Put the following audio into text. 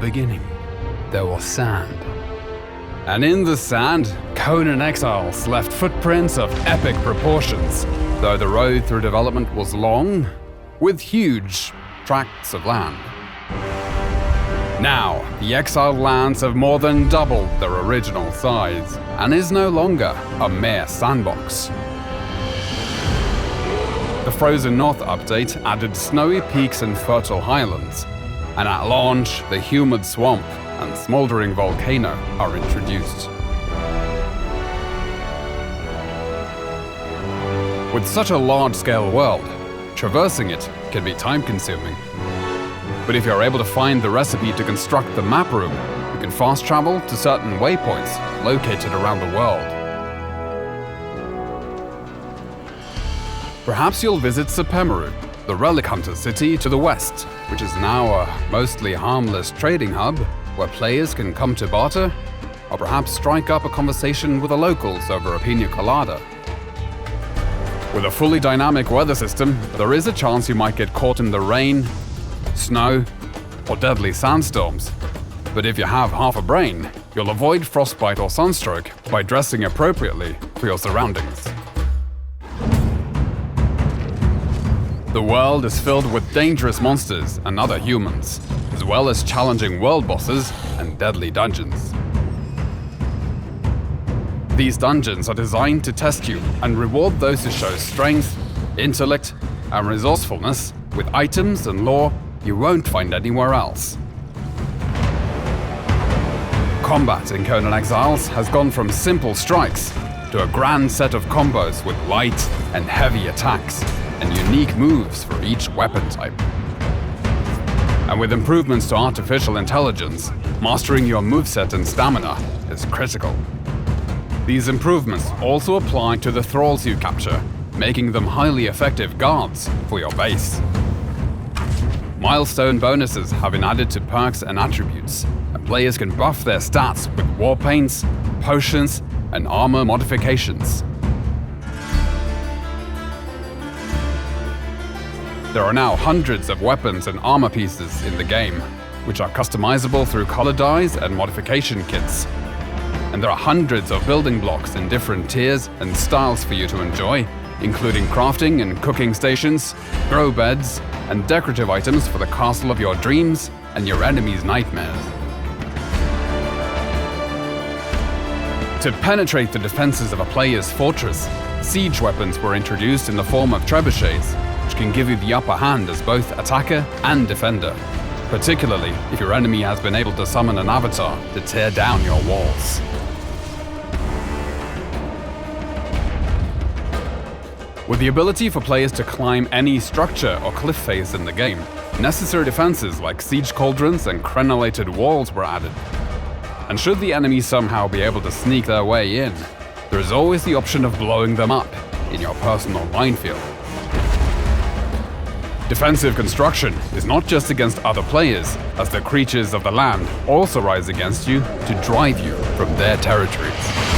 beginning, there was sand. And in the sand, Conan Exiles left footprints of epic proportions, though the road through development was long, with huge tracts of land. Now, the exiled lands have more than doubled their original size, and is no longer a mere sandbox. The Frozen North update added snowy peaks and fertile highlands, and at launch, the humid swamp and smoldering volcano are introduced. With such a large-scale world, traversing it can be time-consuming. But if you're able to find the recipe to construct the map room, you can fast travel to certain waypoints located around the world. Perhaps you'll visit Sepemeru, the relic hunter city to the west, which is now a mostly harmless trading hub where players can come to barter, or perhaps strike up a conversation with the locals over a pina colada. With a fully dynamic weather system, there is a chance you might get caught in the rain, snow, or deadly sandstorms. But if you have half a brain, you'll avoid frostbite or sunstroke by dressing appropriately for your surroundings. The world is filled with dangerous monsters and other humans, as well as challenging world bosses and deadly dungeons. These dungeons are designed to test you and reward those who show strength, intellect, and resourcefulness with items and lore you won't find anywhere else. Combat in Conan Exiles has gone from simple strikes to a grand set of combos with light and heavy attacks and unique moves for each weapon type. And with improvements to artificial intelligence, mastering your moveset and stamina is critical. These improvements also apply to the thralls you capture, making them highly effective guards for your base. Milestone bonuses have been added to perks and attributes, and players can buff their stats with war paints, potions, and armor modifications. There are now hundreds of weapons and armor pieces in the game, which are customizable through color dyes and modification kits. And there are hundreds of building blocks in different tiers and styles for you to enjoy, including crafting and cooking stations, grow beds, and decorative items for the castle of your dreams and your enemy's nightmares. To penetrate the defenses of a player's fortress, siege weapons were introduced in the form of trebuchets, which can give you the upper hand as both attacker and defender, particularly if your enemy has been able to summon an avatar to tear down your walls. With the ability for players to climb any structure or cliff face in the game, necessary defenses like siege cauldrons and crenellated walls were added. And should the enemy somehow be able to sneak their way in, there is always the option of blowing them up in your personal minefield. Defensive construction is not just against other players, as the creatures of the land also rise against you to drive you from their territories.